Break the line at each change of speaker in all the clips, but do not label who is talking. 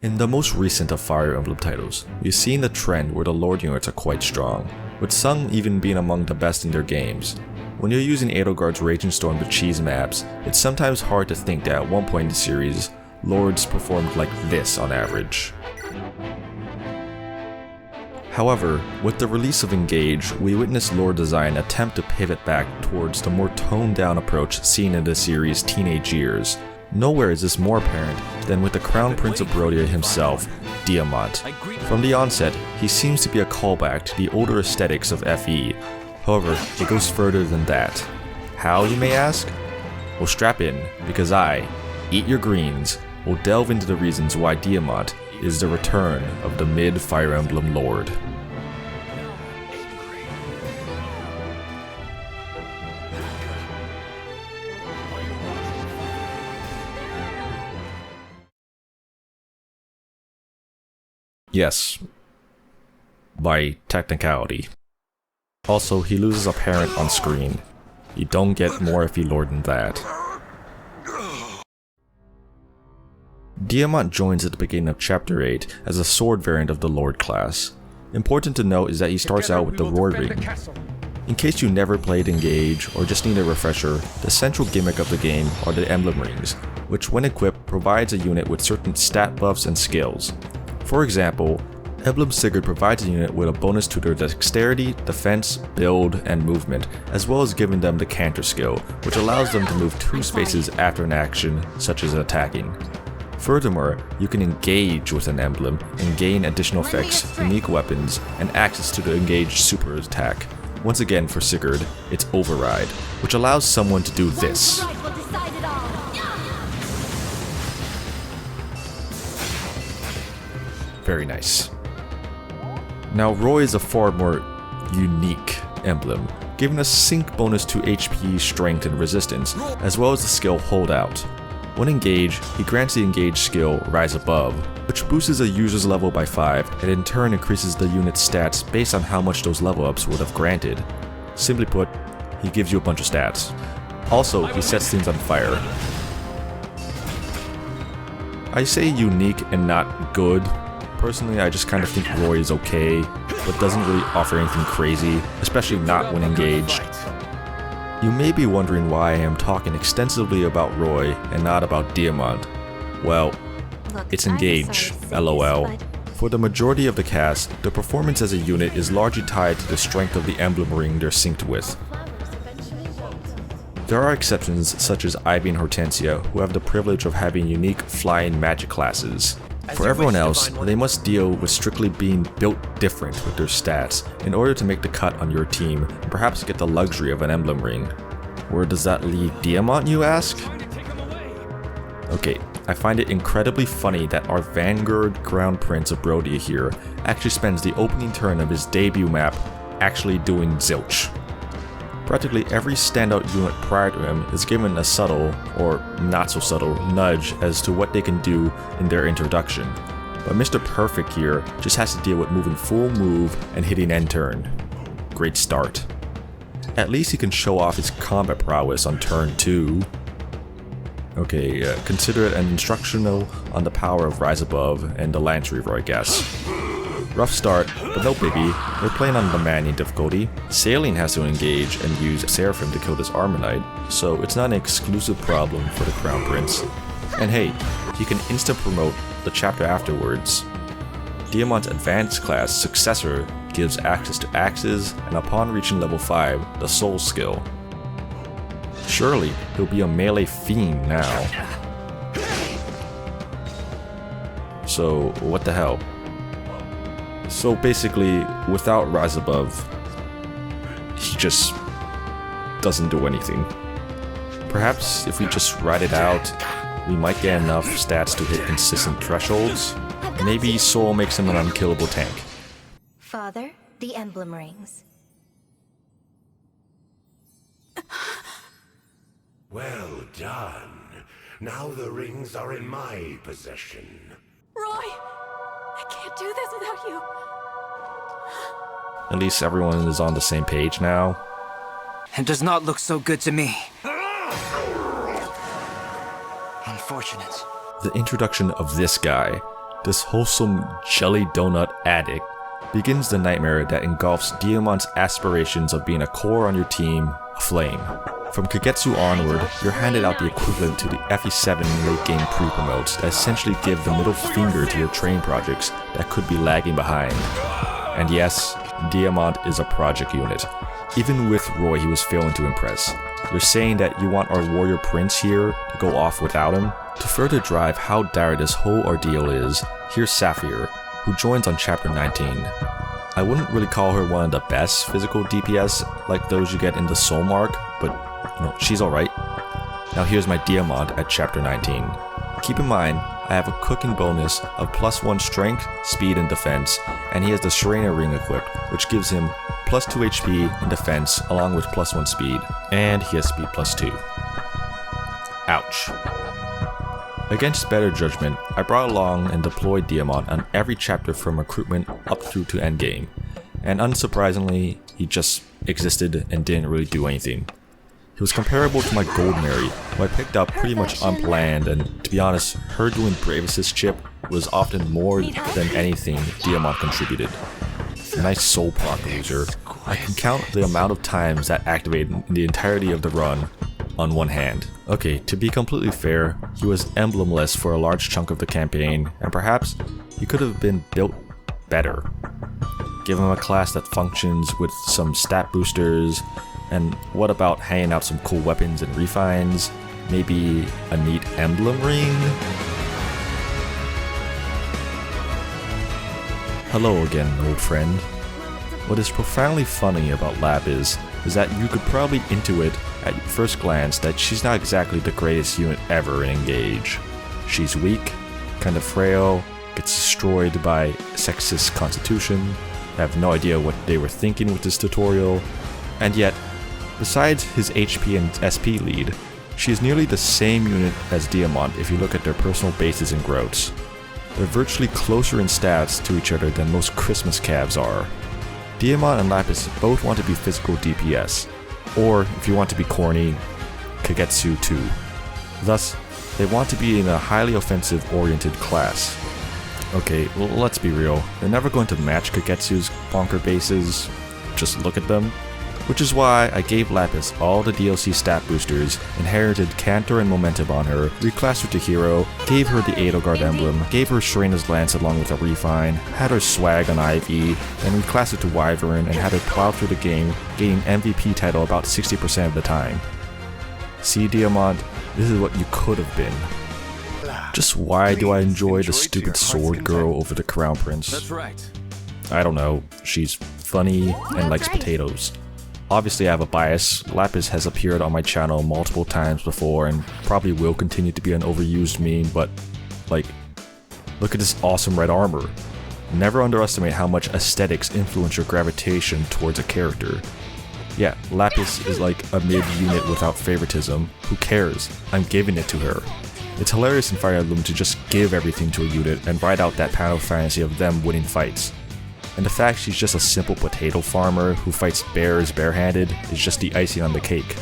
In the most recent of Fire Emblem titles, we've seen the trend where the Lord units are quite strong, with some even being among the best in their games. When you're using Edelgard's Raging Storm to cheese maps, it's sometimes hard to think that at one point in the series, Lords performed like this on average. However, with the release of Engage, we witnessed Lord design attempt to pivot back towards the more toned-down approach seen in the series' teenage years. Nowhere is this more apparent than with the Crown Prince of Barovia himself, Diamant. From the onset, he seems to be a callback to the older aesthetics of FE. However, it goes further than that. How, you may ask? Well, strap in, because I, Eat Your Greens, will delve into the reasons why Diamant is the return of the mid-Fire Emblem Lord. Yes, by technicality. Also, he loses a parent on screen. You don't get more FE Lord than that. Diamant joins at the beginning of Chapter 8 as a sword variant of the Lord class. Important to note is that he starts out with the Roar Ring. In case you never played Engage or just need a refresher, the central gimmick of the game are the Emblem Rings, which when equipped provides a unit with certain stat buffs and skills. For example, Emblem Sigurd provides a unit with a bonus to their dexterity, defense, build, and movement, as well as giving them the Canter skill, which allows them to move 2 spaces after an action, such as attacking. Furthermore, you can engage with an emblem and gain additional effects, unique weapons, and access to the Engage super attack. Once again for Sigurd, it's Override, which allows someone to do this. Very nice. Now Roy is a far more unique emblem, giving a sync bonus to HP, strength, and resistance, as well as the skill Hold Out. When engaged, he grants the Engage skill Rise Above, which boosts a user's level by 5 and in turn increases the unit's stats based on how much those level ups would have granted. Simply put, he gives you a bunch of stats. Also, he sets things on fire. I say unique and not good. Personally, I just kind of think Roy is okay, but doesn't really offer anything crazy, especially not when engaged. You may be wondering why I am talking extensively about Roy and not about Diamant. Well, it's Engage, lol. For the majority of the cast, the performance as a unit is largely tied to the strength of the emblem ring they're synced with. There are exceptions such as Ivy and Hortensia, who have the privilege of having unique flying magic classes. For everyone else, they must deal with strictly being built different with their stats in order to make the cut on your team and perhaps get the luxury of an emblem ring. Where does that leave Diamant, you ask? Okay, I find it incredibly funny that our Vanguard Crown Prince of Barovia here actually spends the opening turn of his debut map actually doing zilch. Practically every standout unit prior to him is given a subtle, or not so subtle, nudge as to what they can do in their introduction. But Mr. Perfect here just has to deal with moving full move and hitting end turn. Great start. At least he can show off his combat prowess on turn 2. Okay, consider it an instructional on the power of Rise Above and the Lance Reaver, I guess. Rough start, but no biggie. We're playing on demanding difficulty. Sailing has to engage and use Seraphim to kill this Armonite, so it's not an exclusive problem for the Crown Prince. And hey, he can insta-promote the chapter afterwards. Diamant's advanced class successor gives access to axes, and upon reaching level 5, the Soul skill. Surely, he'll be a melee fiend now. So, what the hell? So basically, without Rise Above, he just doesn't do anything. Perhaps if we just ride it out, we might get enough stats to hit consistent thresholds. Maybe Soul makes him an unkillable tank.
Father, the emblem rings.
Well done. Now the rings are in my possession.
Roy! I can't do this without you.
At least everyone is on the same page now.
It does not look so good to me. Unfortunate.
The introduction of this guy, this wholesome jelly donut addict, begins the nightmare that engulfs Diamant's aspirations of being a core on your team aflame. From Kagetsu onward, you're handed out the equivalent to the FE7 late game pre-promotes that essentially give the middle finger to your training projects that could be lagging behind. And yes, Diamant is a project unit. Even with Roy, he was failing to impress. You're saying that you want our warrior prince here to go off without him? To further drive how dire this whole ordeal is, here's Sapphire, who joins on chapter 19. I wouldn't really call her one of the best physical DPS like those you get in the Soul Mark, but she's alright. Now here's my Diamant at chapter 19. Keep in mind, I have a cooking bonus of +1 strength, speed, and defense, and he has the Serena ring equipped, which gives him +2 HP in defense along with +1 speed, and he has speed +2. Ouch. Against better judgment, I brought along and deployed Diamant on every chapter from recruitment up through to endgame, and unsurprisingly, he just existed and didn't really do anything. He was comparable to my Gold Mary, who I picked up pretty much unplanned, and to be honest, her doing Brave Assist chip was often more than anything Diamant contributed. Nice soul proc loser. I can count the amount of times that activated in the entirety of the run on one hand. Okay, to be completely fair, he was emblemless for a large chunk of the campaign, and perhaps he could have been built better. Give him a class that functions with some stat boosters, and what about hanging out some cool weapons and refines? Maybe a neat emblem ring? Hello again, old friend. What is profoundly funny about Lapis is that you could probably intuit at first glance that she's not exactly the greatest unit ever in Engage. She's weak, kinda frail, gets destroyed by sexist constitution. I have no idea what they were thinking with this tutorial, and yet, besides his HP and SP lead, she is nearly the same unit as Diamant if you look at their personal bases and growths. They're virtually closer in stats to each other than most Christmas calves are. Diamant and Lapis both want to be physical DPS, or if you want to be corny, Kagetsu too. Thus, they want to be in a highly offensive oriented class. Okay, well, let's be real, they're never going to match Kagetsu's bonker bases, just look at them. Which is why I gave Lapis all the DLC stat boosters, inherited Cantor and Momentum on her, reclassed her to Hero, gave her the Edelgard emblem, gave her Serena's Lance along with a refine, had her swag on Ivy, then reclassed her to Wyvern and had her plow through the game, gaining MVP title about 60% of the time. See, Diamant, this is what you could have been. Just why do I enjoy the stupid sword girl over the Crown Prince?
That's right.
I don't know, she's funny and likes potatoes. Obviously I have a bias. Lapis has appeared on my channel multiple times before and probably will continue to be an overused meme, but like, look at this awesome red armor. Never underestimate how much aesthetics influence your gravitation towards a character. Yeah, Lapis is like a mid-unit without favoritism. Who cares? I'm giving it to her. It's hilarious in Fire Emblem to just give everything to a unit and ride out that panel fantasy of them winning fights. And the fact she's just a simple potato farmer who fights bears barehanded is just the icing on the cake.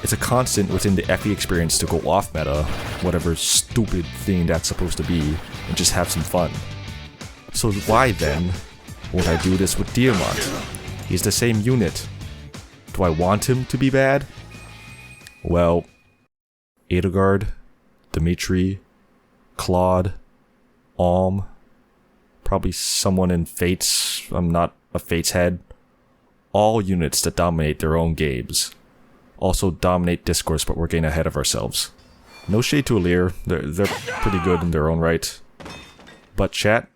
It's a constant within the FE experience to go off meta, whatever stupid thing that's supposed to be, and just have some fun. So why then won't I do this with Diamant? He's the same unit. Do I want him to be bad? Well, Edelgard, Dimitri, Claude, Alm, probably someone in Fates, I'm not a Fates head. All units that dominate their own games. Also dominate discourse, but we're getting ahead of ourselves. No shade to Alir, they're pretty good in their own right. But chat,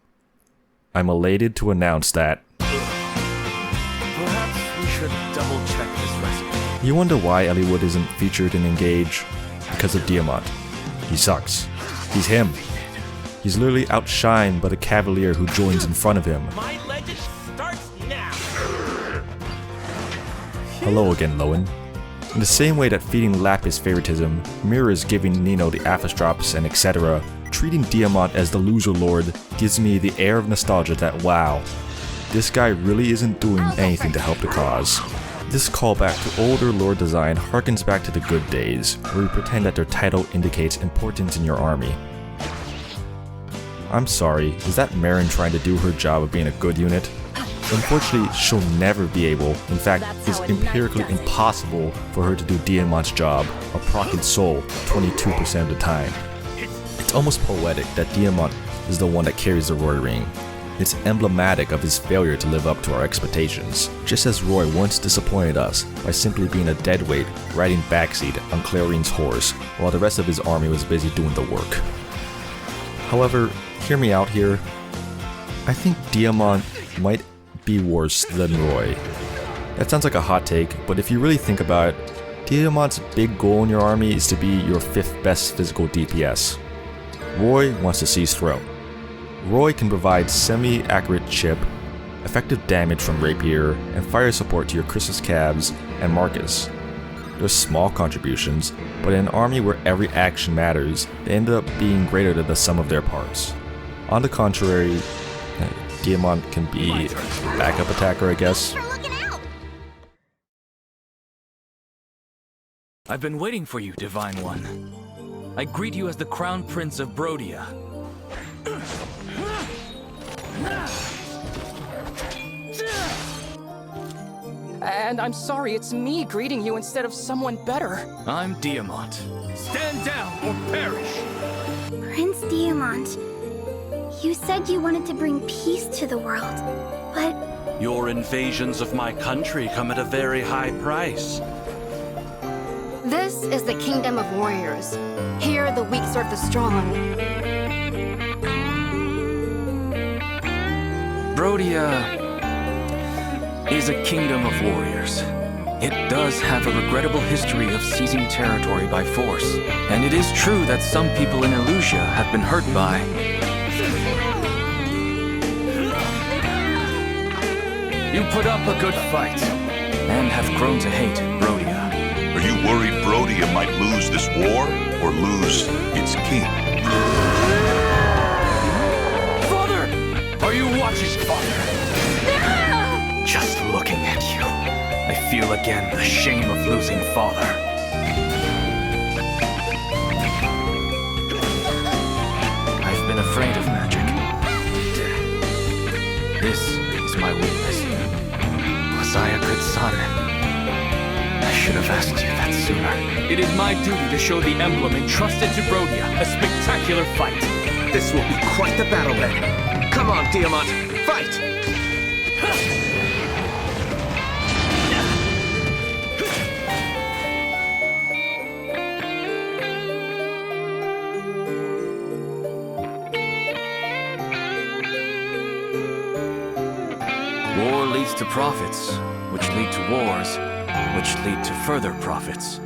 I'm elated to announce that
Perhaps we should double check this recipe.
you wonder why Eliwood isn't featured in Engage? Because of Diamant. He sucks. He's him. He's literally outshined by the Cavalier who joins in front of him.
My legend starts now.
Hello again, Lowen. In the same way that feeding Lapis favoritism mirrors giving Nino the Aphis drops and etc., treating Diamant as the loser lord gives me the air of nostalgia that wow, this guy really isn't doing anything to help the cause. This callback to older lore design harkens back to the good days, where we pretend that their title indicates importance in your army. I'm sorry, is that Marin trying to do her job of being a good unit? Unfortunately, she'll never be able, in fact, it's empirically impossible for her to do Diamant's job of proccing Soul 22% of the time. It's almost poetic that Diamant is the one that carries the Roy ring. It's emblematic of his failure to live up to our expectations, just as Roy once disappointed us by simply being a deadweight riding backseat on Clarine's horse while the rest of his army was busy doing the work. However, hear me out here, I think Diamant might be worse than Roy. That sounds like a hot take, but if you really think about it, Diamant's big goal in your army is to be your 5th best physical DPS. Roy wants to seize throne. Roy can provide semi-accurate chip, effective damage from Rapier, and fire support to your Christmas Cabs and Marcus. They're small contributions, but in an army where every action matters, they end up being greater than the sum of their parts. On the contrary, Diamant can be a backup attacker, I guess.
I've been waiting for you, Divine One. I greet you as the Crown Prince of Brodia.
And I'm sorry, it's me greeting you instead of someone better.
I'm Diamant. Stand down or perish!
Prince Diamant, you said you wanted to bring peace to the world, but...
Your invasions of my country come at a very high price.
This is the Kingdom of Warriors. Here, the weak serve the strong.
Brodia is a kingdom of warriors. It does have a regrettable history of seizing territory by force, and it is true that some people in Illusia have been hurt by... You put up a good fight, and have grown to hate Brodia.
Are you worried Brodia might lose this war, or lose its king?
Father! Are you watching, Father? Just looking at you, I feel again the shame of losing Father. I've been afraid of magic. This is my weakness. Was I a good son? I should have asked you that sooner. It is my duty to show the emblem entrusted to Brodia a spectacular fight.
This will be quite the battle then. Come on, Diamant, fight!
War leads to profits, which lead to wars, which lead to further profits.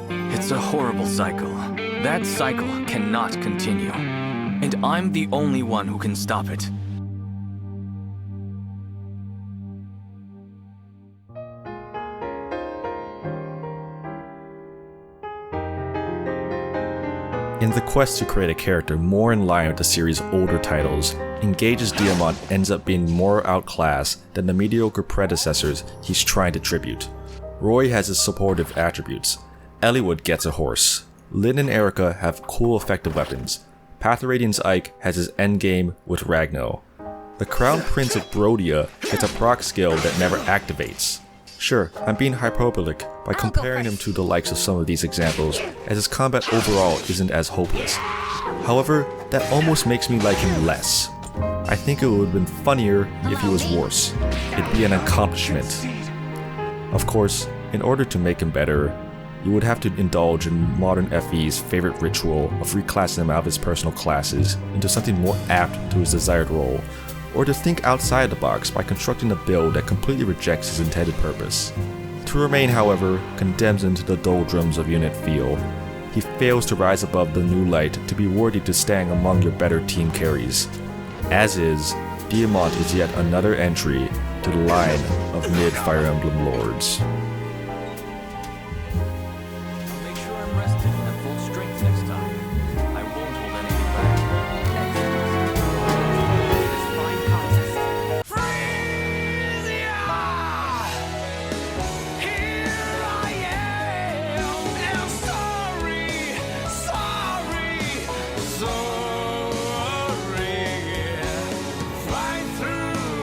It's a horrible cycle. That cycle cannot continue, and I'm the only one who can stop it.
In the quest to create a character more in line with the series' older titles, Engage's Diamant ends up being more outclassed than the mediocre predecessors he's trying to tribute. Roy has his supportive attributes. Eliwood gets a horse. Lyn and Erica have cool effective weapons. Pathradian's Ike has his endgame with Ragno. The Crown Prince of Brodia gets a proc skill that never activates. Sure, I'm being hyperbolic by comparing him to the likes of some of these examples, as his combat overall isn't as hopeless. However, that almost makes me like him less. I think it would have been funnier if he was worse. It'd be an accomplishment. Of course, in order to make him better, you would have to indulge in modern FE's favorite ritual of reclassing him out of his personal classes into something more apt to his desired role, or to think outside the box by constructing a build that completely rejects his intended purpose. To remain, however, condemns into the doldrums of unit feel. He fails to rise above the new light to be worthy to stand among your better team carries. As is, Diamant is yet another entry to the line of mid-Fire Emblem lords.